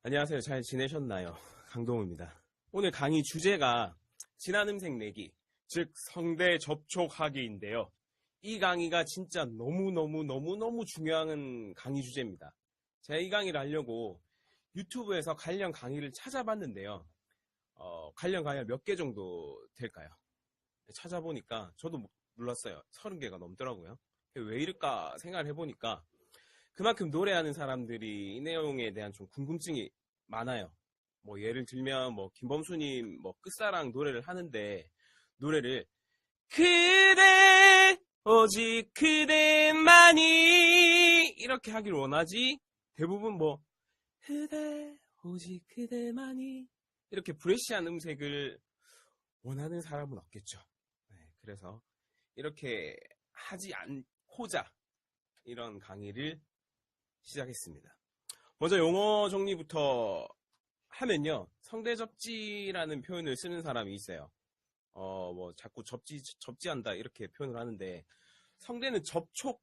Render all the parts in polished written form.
안녕하세요. 잘 지내셨나요? 강동우입니다. 오늘 강의 주제가 진한 음색 내기, 즉 성대 접촉하기인데요. 이 강의가 진짜 너무너무 중요한 강의 주제입니다. 제가 이 강의를 하려고 유튜브에서 관련 강의를 찾아봤는데요. 관련 강의가 몇 개 정도 될까요? 찾아보니까 저도 몰랐어요. 30개가 넘더라고요. 왜 이럴까 생각을 해보니까 그만큼 노래하는 사람들이 이 내용에 대한 좀 궁금증이 많아요. 뭐 예를 들면 뭐 김범수님 뭐 끝사랑 노래를 하는데 노래를 그대 오직 그대만이 이렇게 하기를 원하지 대부분 뭐 그대 오직 그대만이 이렇게 브레시한 음색을 원하는 사람은 없겠죠. 네, 그래서 이렇게 하지 않고자 이런 강의를 시작했습니다. 먼저 용어 정리부터 하면요. 성대접지라는 표현을 쓰는 사람이 있어요. 뭐 자꾸 접지한다 이렇게 표현을 하는데 성대는 접촉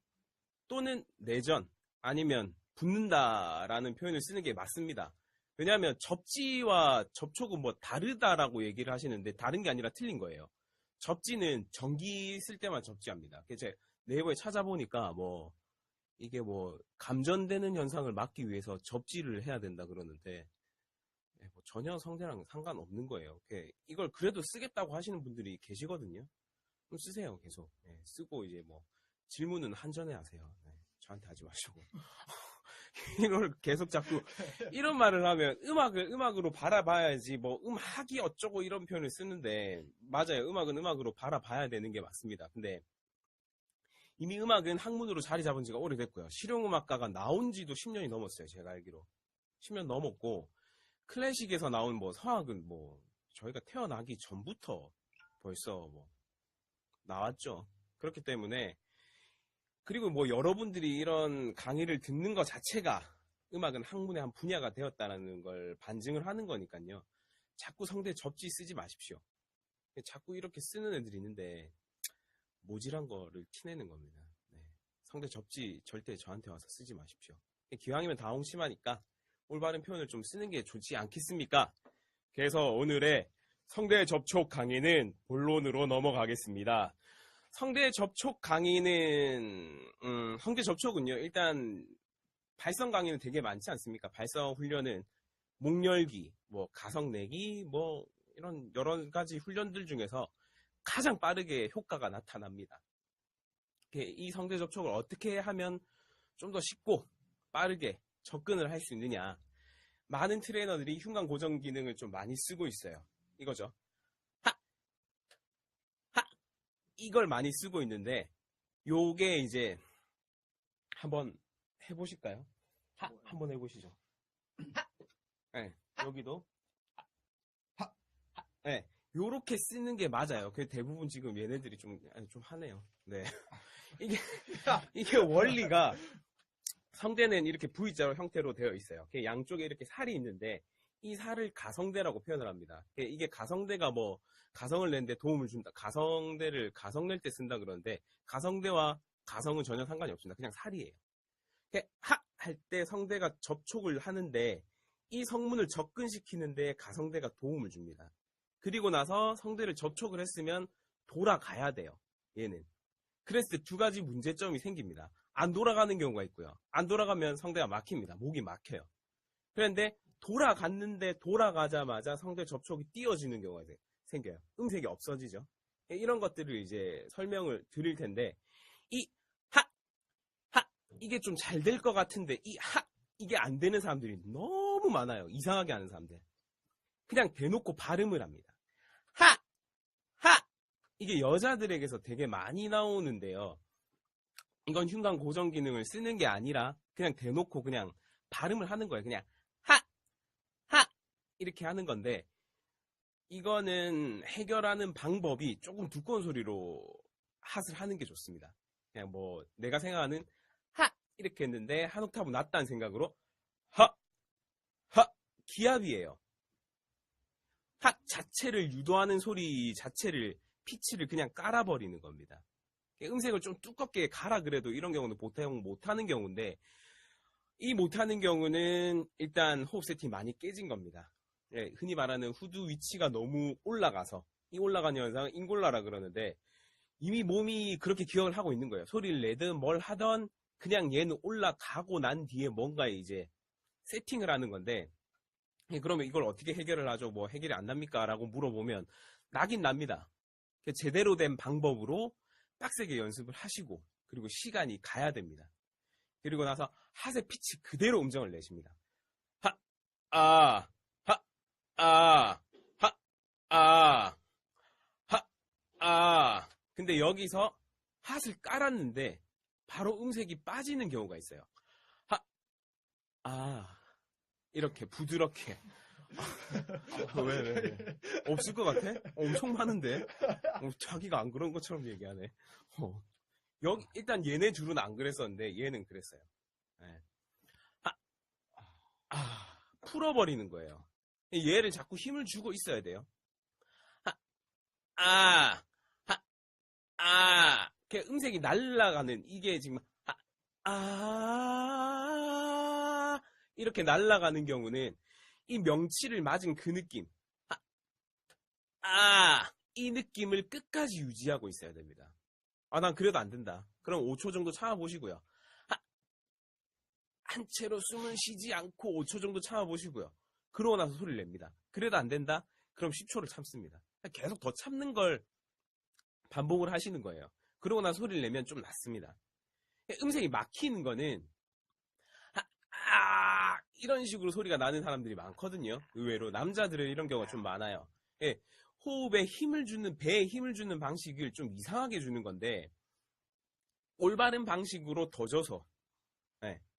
또는 내전 아니면 붙는다라는 표현을 쓰는 게 맞습니다. 왜냐하면 접지와 접촉은 뭐 다르다라고 얘기를 하시는데 다른 게 아니라 틀린 거예요. 접지는 전기 쓸 때만 접지합니다. 제가 네이버에 찾아보니까 뭐 이게 뭐 감전되는 현상을 막기 위해서 접지를 해야 된다 그러는데 뭐 전혀 성대랑 상관없는 거예요. 이걸 그래도 쓰겠다고 하시는 분들이 계시거든요. 그럼 쓰세요. 계속 쓰고 이제 뭐 질문은 한전에 하세요. 저한테 하지 마시고 이걸 계속 자꾸 이런 말을 하면 음악으로 바라봐야지 뭐 음악이 어쩌고 이런 표현을 쓰는데 맞아요. 음악은 음악으로 바라봐야 되는 게 맞습니다. 근데 이미 음악은 학문으로 자리 잡은 지가 오래됐고요. 실용음악가가 나온 지도 10년이 넘었어요. 제가 알기로. 10년 넘었고, 클래식에서 나온 뭐 성악은 뭐, 저희가 태어나기 전부터 벌써 뭐, 나왔죠. 그렇기 때문에, 그리고 뭐 여러분들이 이런 강의를 듣는 것 자체가 음악은 학문의 한 분야가 되었다는 걸 반증을 하는 거니까요. 자꾸 성대 접지 쓰지 마십시오. 자꾸 이렇게 쓰는 애들이 있는데, 모질한 거를 티내는 겁니다. 성대 접지 절대 저한테 와서 쓰지 마십시오. 기왕이면 다 홍심하니까 올바른 표현을 좀 쓰는 게 좋지 않겠습니까? 그래서 오늘의 성대 접촉 강의는 본론으로 넘어가겠습니다. 성대 접촉 강의는 성대 접촉은요. 일단 발성 강의는 되게 많지 않습니까? 발성 훈련은 목 열기, 뭐 가성 내기, 뭐 이런 여러 가지 훈련들 중에서 가장 빠르게 효과가 나타납니다. 이 성대 접촉을 어떻게 하면 좀 더 쉽고 빠르게 접근을 할 수 있느냐. 많은 트레이너들이 흉곽 고정 기능을 좀 많이 쓰고 있어요. 이거죠. 하! 하! 이걸 많이 쓰고 있는데 요게 이제 한번 해보실까요? 한번 해보시죠. 네, 여기도 네, 요렇게 쓰는 게 맞아요. 대부분 지금 얘네들이 좀 하네요. 네. 이게 원리가 성대는 이렇게 V자 형태로 되어 있어요. 양쪽에 이렇게 살이 있는데 이 살을 가성대라고 표현을 합니다. 이게 가성대가 뭐 가성을 내는데 도움을 준다. 가성대를 가성 낼 때 쓴다 그러는데 가성대와 가성은 전혀 상관이 없습니다. 그냥 살이에요. 하! 할 때 성대가 접촉을 하는데 이 성문을 접근시키는데 가성대가 도움을 줍니다. 그리고 나서 성대를 접촉을 했으면 돌아가야 돼요. 얘는. 그랬을 때 두 가지 문제점이 생깁니다. 안 돌아가는 경우가 있고요. 안 돌아가면 성대가 막힙니다. 목이 막혀요. 그런데 돌아갔는데 돌아가자마자 성대 접촉이 띄어지는 경우가 생겨요. 음색이 없어지죠. 이런 것들을 이제 설명을 드릴 텐데 이 하! 하! 이게 좀 잘 될 것 같은데 이 하! 이게 안 되는 사람들이 너무 많아요. 이상하게 하는 사람들. 그냥 대놓고 발음을 합니다. 하! 하! 이게 여자들에게서 되게 많이 나오는데요. 이건 흉곽 고정 기능을 쓰는 게 아니라 그냥 대놓고 그냥 발음을 하는 거예요. 그냥 하! 하! 이렇게 하는 건데 이거는 해결하는 방법이 조금 두꺼운 소리로 핫을 하는 게 좋습니다. 그냥 뭐 내가 생각하는 하! 이렇게 했는데 한 옥타브 낮다는 생각으로 하! 하! 기압이에요. 하! 자체를 유도하는 소리 자체를 피치를 그냥 깔아버리는 겁니다. 음색을 좀 두껍게 가라 그래도 이런 경우는 보통 못하는 경우인데 이 못하는 경우는 일단 호흡 세팅이 많이 깨진 겁니다. 예, 흔히 말하는 후두 위치가 너무 올라가서, 이 올라가는 현상은 인골라라 그러는데, 이미 몸이 그렇게 기억을 하고 있는 거예요. 소리를 내든 뭘 하던 그냥 얘는 올라가고 난 뒤에 뭔가 이제 세팅을 하는 건데, 예, 그러면 이걸 어떻게 해결을 하죠? 뭐 해결이 안 납니까? 라고 물어보면 나긴 납니다. 제대로 된 방법으로 빡세게 연습을 하시고, 그리고 시간이 가야 됩니다. 그리고 나서 하세 피치 그대로 음정을 내십니다. 하, 아, 하, 아, 하, 아, 하, 아. 근데 여기서 핫을 깔았는데 바로 음색이 빠지는 경우가 있어요. 하, 아. 이렇게 부드럽게. 왜? 없을 것 같아? 엄청 많은데? 자기가 안 그런 것처럼 얘기하네. 여기, 일단 얘네 둘은 안 그랬었는데, 얘는 그랬어요. 네. 풀어버리는 거예요. 얘를 자꾸 힘을 주고 있어야 돼요. 이렇게 음색이 날아가는, 이게 지금, 이렇게 날아가는 경우는 이 명치를 맞은 그 느낌, 이 느낌을 끝까지 유지하고 있어야 됩니다. 난 그래도 안 된다. 그럼 5초 정도 참아보시고요. 한 채로 숨을 쉬지 않고 5초 정도 참아보시고요. 그러고 나서 소리를 냅니다. 그래도 안 된다? 그럼 10초를 참습니다. 계속 더 참는 걸 반복을 하시는 거예요. 그러고 나서 소리를 내면 좀 낫습니다. 음색이 막히는 거는 이런 식으로 소리가 나는 사람들이 많거든요. 의외로 남자들은 이런 경우가 좀 많아요. 예, 호흡에 힘을 주는, 배에 힘을 주는 방식을 좀 이상하게 주는 건데, 올바른 방식으로 더 줘서,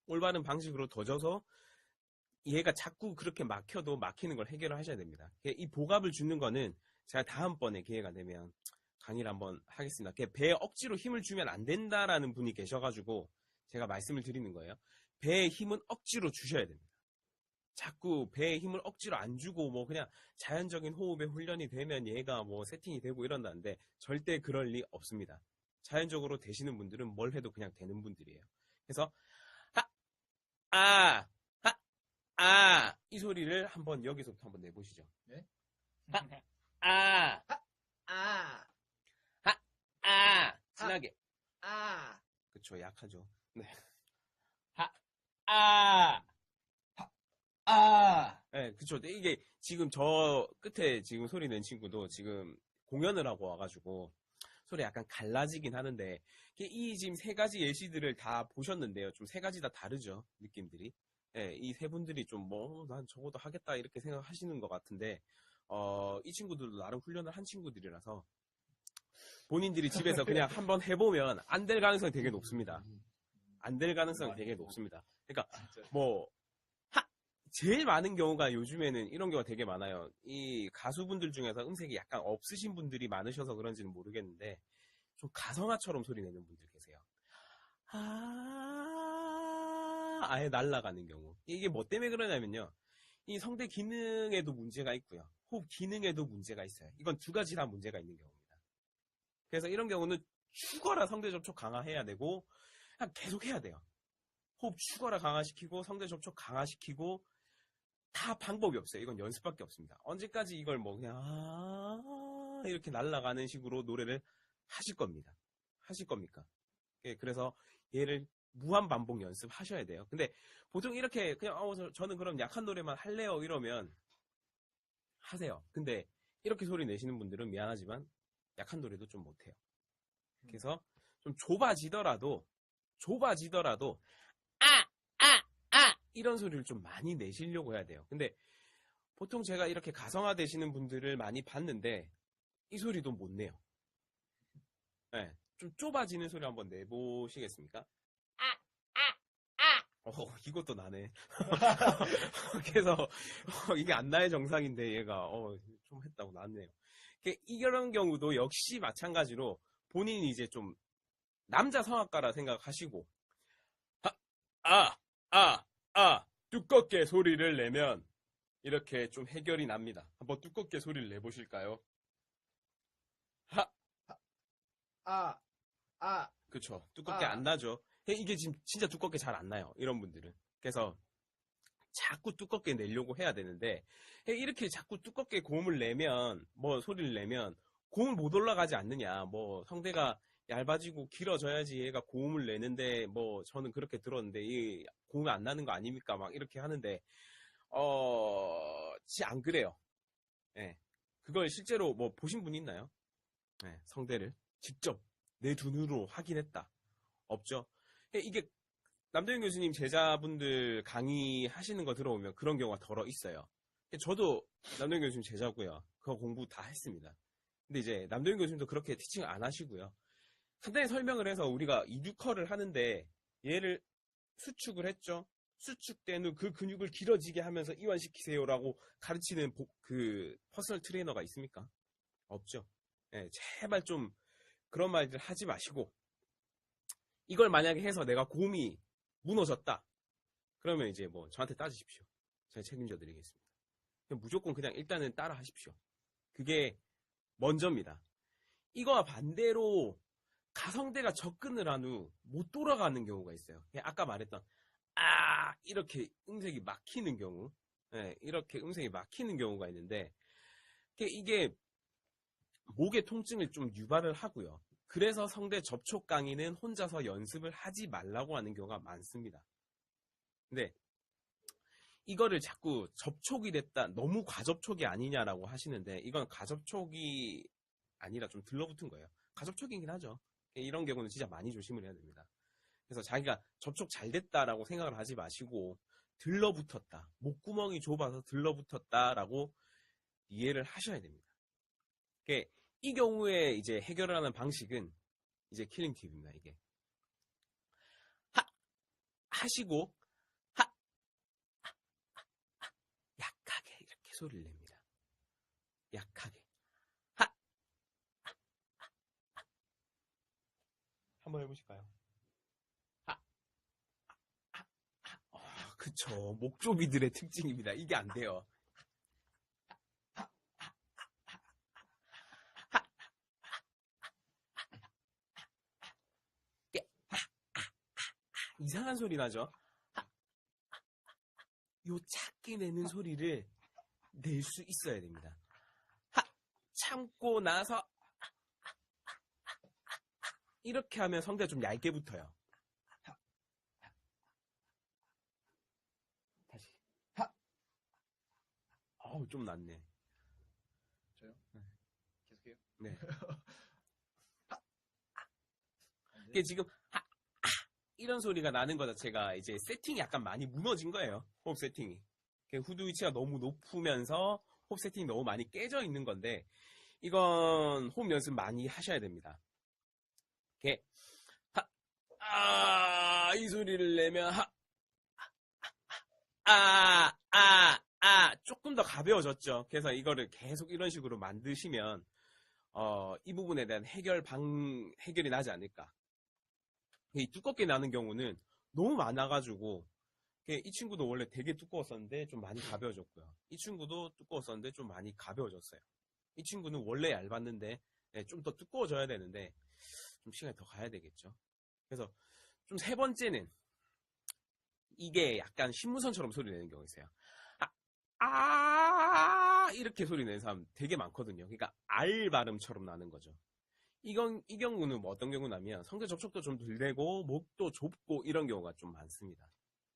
올바른 방식으로 더 줘서 얘가 자꾸 그렇게 막혀도 막히는 걸 해결을 하셔야 됩니다. 이 복압을 주는 거는 제가 다음번에 기회가 되면 강의를 한번 하겠습니다. 배에 억지로 힘을 주면 안 된다라는 분이 계셔가지고 제가 말씀을 드리는 거예요. 배에 힘은 억지로 주셔야 됩니다. 자꾸 배에 힘을 억지로 안 주고 뭐 그냥 자연적인 호흡에 훈련이 되면 얘가 뭐 세팅이 되고 이런다는데 절대 그럴 리 없습니다. 자연적으로 되시는 분들은 뭘 해도 그냥 되는 분들이에요. 그래서 이 소리를 한번 여기서부터 한번 내보시죠. 네? 진하게. 그쵸, 약하죠. 네. 네, 그쵸. 이게 지금 저 끝에 지금 소리 낸 친구도 지금 공연을 하고 와가지고 소리 약간 갈라지긴 하는데 이 지금 세 가지 예시들을 다 보셨는데요. 좀 세 가지 다 다르죠. 느낌들이. 네, 이 세 분들이 좀 난 저거도 하겠다 이렇게 생각하시는 것 같은데 이 친구들도 나름 훈련을 한 친구들이라서 본인들이 집에서 그냥 한번 해보면 안 될 가능성이 되게 높습니다. 안 될 가능성이 되게 높습니다. 그러니까 뭐 제일 많은 경우가 요즘에는 이런 경우가 되게 많아요. 이 가수분들 중에서 음색이 약간 없으신 분들이 많으셔서 그런지는 모르겠는데 좀 가성화처럼 소리 내는 분들 계세요. 아예 날아가는 경우. 이게 뭐 때문에 그러냐면요. 이 성대 기능에도 문제가 있고요. 호흡 기능에도 문제가 있어요. 이건 두 가지 다 문제가 있는 경우입니다. 그래서 이런 경우는 죽어라 성대 접촉 강화해야 되고 그냥 계속 해야 돼요. 호흡 죽어라 강화시키고 성대 접촉 강화시키고 다 방법이 없어요. 이건 연습밖에 없습니다. 언제까지 이걸 뭐 그냥 이렇게 날아가는 식으로 노래를 하실 겁니다. 하실 겁니까? 예, 그래서 얘를 무한 반복 연습하셔야 돼요. 근데 보통 이렇게 그냥 저는 그럼 약한 노래만 할래요 이러면 하세요. 근데 이렇게 소리 내시는 분들은 미안하지만 약한 노래도 좀 못해요. 그래서 좀 좁아지더라도 이런 소리를 좀 많이 내시려고 해야 돼요. 근데 보통 제가 이렇게 가성화 되시는 분들을 많이 봤는데 이 소리도 못 내요. 네, 좀 좁아지는 소리 한번 내보시겠습니까? 이것도 나네. 그래서 이게 안 나의 정상인데 얘가 좀 했다고 나네요. 이런 경우도 역시 마찬가지로 본인이 이제 좀 남자 성악가라 생각하시고 두껍게 소리를 내면 이렇게 좀 해결이 납니다. 한번 두껍게 소리를 내보실까요? 그쵸. 두껍게 안 나죠. 이게 지금 진짜 두껍게 잘 안 나요. 이런 분들은. 그래서 자꾸 두껍게 내려고 해야 되는데, 이렇게 자꾸 두껍게 고음을 내면, 뭐 소리를 내면 고음을 못 올라가지 않느냐. 뭐 성대가 얇아지고 길어져야지 얘가 고음을 내는데, 뭐 저는 그렇게 들었는데 이 고음이 안 나는 거 아닙니까? 막 이렇게 하는데 안 그래요. 예. 그걸 실제로 뭐 보신 분 있나요? 예, 성대를 직접 내 두 눈으로 확인했다. 없죠. 이게 남도현 교수님 제자분들 강의하시는 거 들어보면 그런 경우가 덜어 있어요. 저도 남도현 교수님 제자고요. 그거 공부 다 했습니다. 근데 이제 남도현 교수님도 그렇게 티칭을 안 하시고요. 간단히 설명을 해서 우리가 이두커를 하는데 얘를 수축을 했죠. 수축된 후 그 근육을 길어지게 하면서 이완시키세요라고 가르치는 그 퍼스널 트레이너가 있습니까? 없죠. 네, 제발 좀 그런 말들 하지 마시고, 이걸 만약에 해서 내가 고음이 무너졌다. 그러면 이제 뭐 저한테 따지십시오. 제가 책임져 드리겠습니다. 무조건 그냥 일단은 따라 하십시오. 그게 먼저입니다. 이거와 반대로 가성대가 접근을 한 후 못 돌아가는 경우가 있어요. 아까 말했던 이렇게 음색이 막히는 경우, 이렇게 음색이 막히는 경우가 있는데, 이게 목의 통증을 좀 유발을 하고요. 그래서 성대 접촉 강의는 혼자서 연습을 하지 말라고 하는 경우가 많습니다. 근데 이거를 자꾸 접촉이 됐다, 너무 과접촉이 아니냐라고 하시는데, 이건 과접촉이 아니라 좀 들러붙은 거예요. 과접촉이긴 하죠. 이런 경우는 진짜 많이 조심을 해야 됩니다. 그래서 자기가 접촉 잘 됐다라고 생각을 하지 마시고, 들러붙었다, 목구멍이 좁아서 들러붙었다라고 이해를 하셔야 됩니다. 이 경우에 이제 해결을 하는 방식은 이제 킬링 팁입니다. 이게 하시고 약하게 이렇게 소리를 냅니다. 약하게 한번 해보실까요? 그쵸. 목조비들의 특징입니다. 이게 안 돼요. 이상한 소리 나죠? 요 작게 내는 소리를 낼 수 있어야 됩니다. 참고 나서 이렇게 하면 성대가 좀 얇게 붙어요. 다시 좀 낫네. 저요? 계속해요? 네. 이게 지금 이런 소리가 나는 것 자체가 이제 세팅이 약간 많이 무너진 거예요. 호흡 세팅이. 후두 위치가 너무 높으면서 호흡 세팅이 너무 많이 깨져 있는 건데, 이건 호흡 연습 많이 하셔야 됩니다. 이렇게 이 소리를 내면 조금 더 가벼워졌죠. 그래서 이거를 계속 이런 식으로 만드시면 이 부분에 대한 해결이 나지 않을까. 이 두껍게 나는 경우는 너무 많아가지고, 이 친구도 원래 되게 두꺼웠었는데 좀 많이 가벼워졌고요. 이 친구도 두꺼웠었는데 좀 많이 가벼워졌어요. 이 친구는 원래 얇았는데 좀 더 두꺼워져야 되는데 좀 시간이 더 가야 되겠죠. 그래서 좀 세 번째는 이게 약간 신무선처럼 소리 내는 경우가 있어요. 이렇게 소리 내는 사람 되게 많거든요. 그러니까 알 발음처럼 나는 거죠. 이 경우는 뭐 어떤 경우냐면 성대 접촉도 좀 덜 되고 목도 좁고 이런 경우가 좀 많습니다.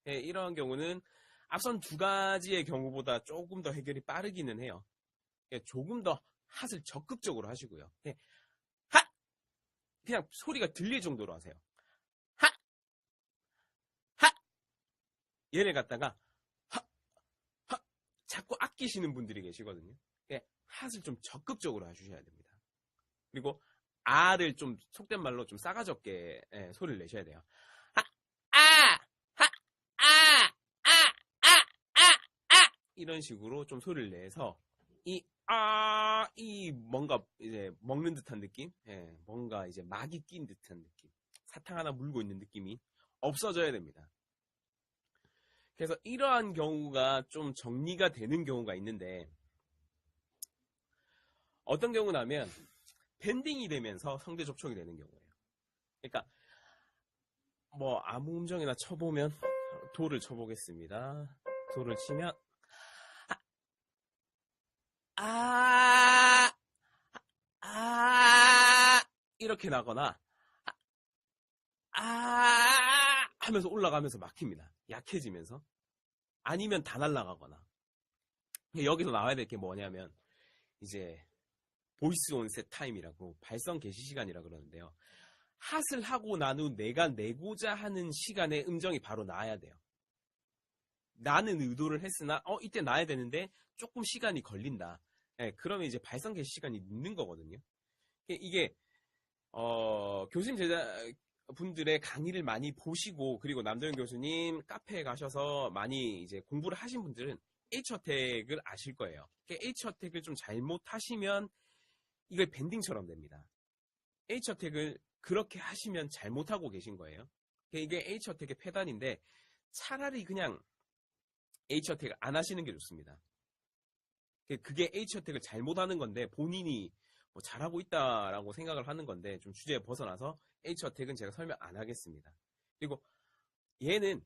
이런 경우는 앞선 두 가지의 경우보다 조금 더 해결이 빠르기는 해요. 조금 더 핫을 적극적으로 하시고요. 그냥 소리가 들릴 정도로 하세요. 얘를 갖다가 자꾸 아끼시는 분들이 계시거든요. 핫을 좀 적극적으로 해주셔야 됩니다. 그리고 아를 좀 속된 말로 좀 싸가지 없게 소리를 내셔야 돼요. 이런 식으로 좀 소리를 내서 이 뭔가 이제 먹는 듯한 느낌, 뭔가 이제 막이 낀 듯한 느낌, 사탕 하나 물고 있는 느낌이 없어져야 됩니다. 그래서 이러한 경우가 좀 정리가 되는 경우가 있는데, 어떤 경우냐면 밴딩이 되면서 성대 접촉이 되는 경우예요. 그러니까 뭐 아무 음정이나 쳐보면 도를 쳐보겠습니다. 도를 치면 아, 이렇게 나거나 하면서 올라가면서 막힙니다. 약해지면서. 아니면 다 날아가거나. 여기서 나와야 될 게 뭐냐면 이제 보이스 온셋 타임이라고 발성 개시 시간이라 그러는데요. 핫을 하고 난 후 내가 내고자 하는 시간에 음정이 바로 나와야 돼요. 나는 의도를 했으나 이때 나야 되는데 조금 시간이 걸린다. 그러면 이제 발성 개시 시간이 늦는 거거든요. 이게 교수님 제자분들의 강의를 많이 보시고 그리고 남도현 교수님 카페에 가셔서 많이 이제 공부를 하신 분들은 H어택을 아실 거예요. H어택을 좀 잘못하시면 이게 밴딩처럼 됩니다. H어택을 그렇게 하시면 잘못하고 계신 거예요. 이게 H어택의 폐단인데 차라리 그냥 H어택을 안 하시는 게 좋습니다. 그게 H어택을 잘못하는 건데 본인이 뭐 잘하고 있다라고 생각을 하는 건데 좀 주제에 벗어나서 H어택은 제가 설명 안 하겠습니다. 그리고 얘는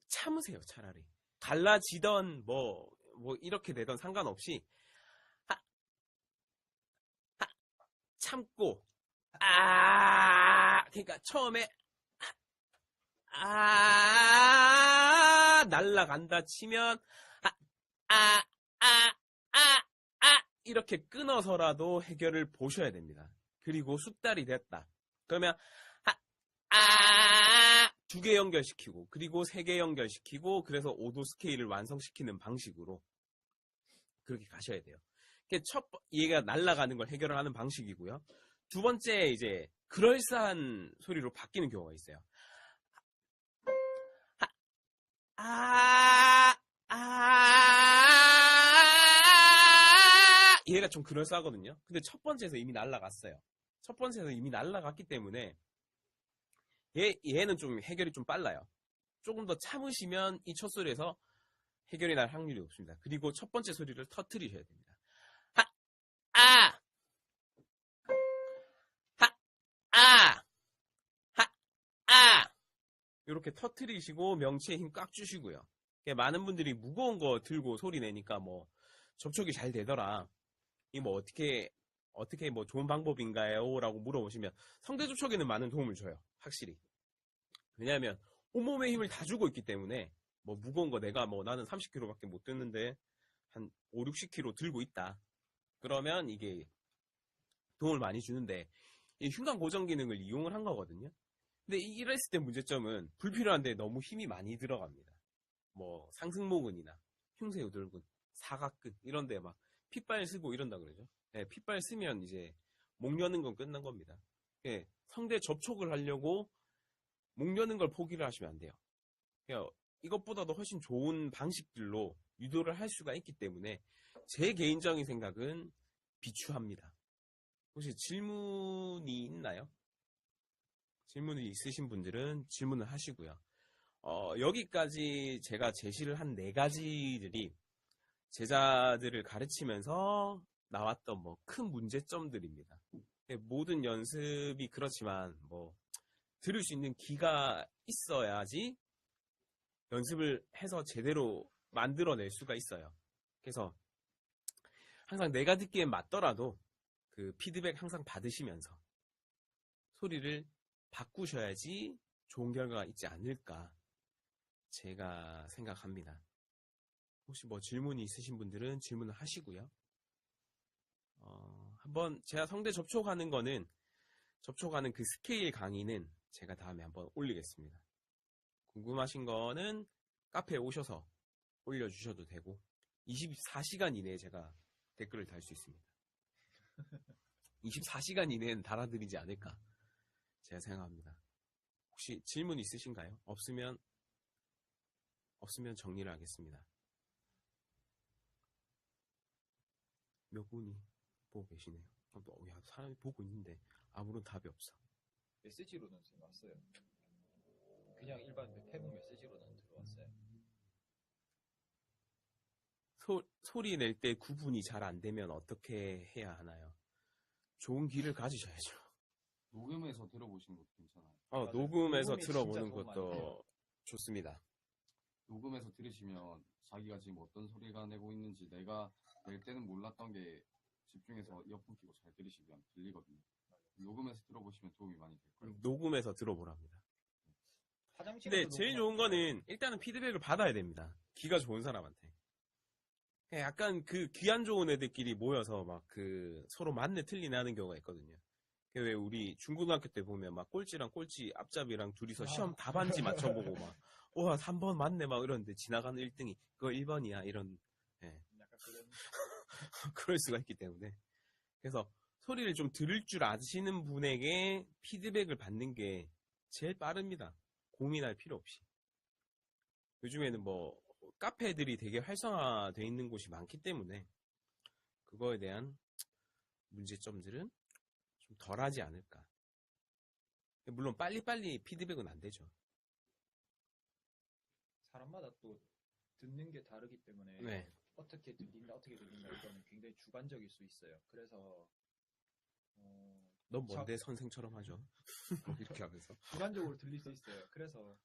참으세요. 차라리 갈라지던 뭐 이렇게 되던 상관없이 참고 그러니까 처음에 날라간다 치면 이렇게 끊어서라도 해결을 보셔야 됩니다. 그리고 숙달이 됐다. 그러면 2개 연결시키고 그리고 3개 연결시키고 그래서 5도 스케일을 완성시키는 방식으로 그렇게 가셔야 돼요. 얘가 날아가는 걸 해결을 하는 방식이고요. 두 번째 이제 그럴싸한 소리로 바뀌는 경우가 있어요. 얘가 좀 그럴싸하거든요. 근데 첫 번째에서 이미 날아갔어요. 첫 번째에서 이미 날아갔기 때문에 얘는 좀 해결이 좀 빨라요. 조금 더 참으시면 이 첫 소리에서 해결이 날 확률이 높습니다. 그리고 첫 번째 소리를 터뜨리셔야 됩니다. 이렇게 터뜨리시고 명치에 힘 꽉 주시고요. 많은 분들이 무거운 거 들고 소리 내니까 뭐 접촉이 잘 되더라. 이 뭐 어떻게 뭐 좋은 방법인가요? 라고 물어보시면 성대 접촉에는 많은 도움을 줘요. 확실히. 왜냐하면 온몸에 힘을 다 주고 있기 때문에 뭐 무거운 거 내가 뭐 나는 30kg밖에 못 듣는데 한 5, 60kg 들고 있다. 그러면 이게 도움을 많이 주는데 이 흉곽 고정 기능을 이용을 한 거거든요. 근데 이랬을 때 문제점은 불필요한데 너무 힘이 많이 들어갑니다. 뭐 상승모근이나 흉쇄우돌근, 사각근 이런데 막 핏발 쓰고 이런다 그러죠. 핏발 쓰면 이제 목 여는 건 끝난 겁니다. 성대 접촉을 하려고 목 여는 걸 포기를 하시면 안 돼요. 이것보다도 훨씬 좋은 방식들로 유도를 할 수가 있기 때문에 제 개인적인 생각은 비추합니다. 혹시 질문이 있나요? 질문이 있으신 분들은 질문을 하시고요. 여기까지 제가 제시를 한 4가지들이 제자들을 가르치면서 나왔던 뭐 큰 문제점들입니다. 모든 연습이 그렇지만 뭐 들을 수 있는 귀가 있어야지 연습을 해서 제대로 만들어낼 수가 있어요. 그래서 항상 내가 듣기엔 맞더라도 그 피드백 항상 받으시면서 소리를 바꾸셔야지 좋은 결과가 있지 않을까 제가 생각합니다. 혹시 뭐 질문이 있으신 분들은 질문을 하시고요. 한번 제가 성대 접촉하는 그 스케일 강의는 제가 다음에 한번 올리겠습니다. 궁금하신 거는 카페에 오셔서 올려주셔도 되고 24시간 이내에 제가 댓글을 달 수 있습니다. 24시간 이내는 달아드리지 않을까 제가 생각합니다. 혹시 질문 있으신가요? 없으면 정리를 하겠습니다. 몇 분이 보고 계시네요. 야, 사람이 보고 있는데 아무런 답이 없어. 메시지로는 지금 왔어요. 그냥 일반 페북 메시지로는 들어왔어요. 소리 낼 때 구분이 잘 안 되면 어떻게 해야 하나요? 좋은 귀를 가지셔야죠. 녹음해서 들어보시는 것도 괜찮아요. 맞아요. 녹음해서 녹음이 들어보는 진짜 도움 많이 것도 돼요. 좋습니다. 녹음해서 들으시면 자기가 지금 어떤 소리가 내고 있는지 내가 낼 때는 몰랐던 게 집중해서 이어폰 끼고 잘 들으시면 들리거든요. 녹음해서 들어보시면 도움이 많이 될 거예요. 녹음해서 들어보랍니다. 화장실에서 근데 제일 좋은 거는 일단은 피드백을 받아야 됩니다. 귀가 좋은 사람한테. 약간 그 귀 안 좋은 애들끼리 모여서 막 그 서로 맞네 틀리네 하는 경우가 있거든요. 왜 우리 중고등학교 때 보면 막 꼴찌랑 꼴찌 앞잡이랑 둘이서 시험 답안지 맞춰보고 막 와 3번 맞네 막 이러는데 지나가는 1등이 그거 1번이야 이런 약간 그런 그럴 수가 있기 때문에 그래서 소리를 좀 들을 줄 아시는 분에게 피드백을 받는 게 제일 빠릅니다. 고민할 필요 없이. 요즘에는 뭐 카페들이 되게 활성화되어 있는 곳이 많기 때문에 그거에 대한 문제점들은 좀 덜하지 않을까. 물론 빨리빨리 피드백은 안 되죠. 사람마다 또 듣는 게 다르기 때문에 네. 어떻게 들린다 이거는 굉장히 주관적일 수 있어요. 그래서 넌 뭔데 선생처럼 하죠? 이렇게 하면서. 주관적으로 들릴 수 있어요. 그래서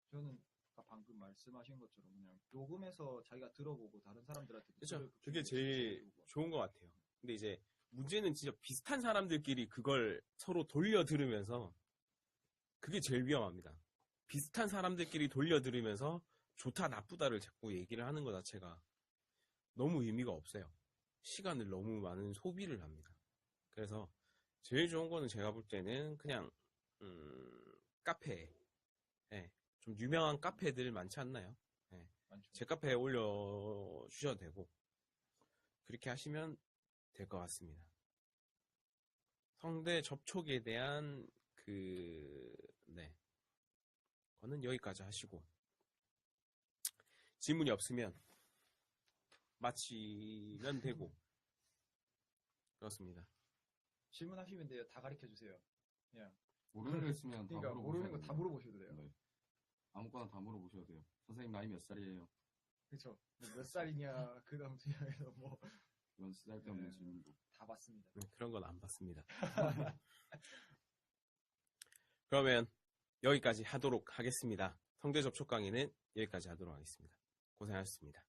저는 아까 방금 말씀하신 것처럼 그냥 녹음해서 자기가 들어보고 다른 사람들한테 그렇죠. 그게 제일 좋은 것 같아요. 근데 이제 문제는 진짜 비슷한 사람들끼리 그걸 서로 돌려 들으면서 그게 제일 위험합니다. 비슷한 사람들끼리 돌려 들으면서 좋다 나쁘다를 자꾸 얘기를 하는 것 자체가 너무 의미가 없어요. 시간을 너무 많은 소비를 합니다. 그래서 제일 좋은 거는 제가 볼 때는 그냥 카페, 좀 유명한 카페들 많지 않나요? 많죠. 제 카페에 올려주셔도 되고 그렇게 하시면 될 것 같습니다. 성대 접촉에 대한 거는 여기까지 하시고 질문이 없으면 마치면 되고 그렇습니다. 질문하시면 돼요. 다 가르쳐 주세요. 그냥 모르는 거 있으면 다 그러니까 물어보셔도 모르는 거 다 돼요. 물어보셔도 돼요. 네. 아무거나 다 물어보셔도 돼요. 선생님 나이 몇 살이에요? 그렇죠. 몇 살이냐 그다음 분야에서 뭐 다 이런 쓸데없는 네. 질문도. 봤습니다. 그런 건 안 받습니다. 그러면 여기까지 하도록 하겠습니다. 성대 접촉 강의는 여기까지 하도록 하겠습니다. 고생하셨습니다.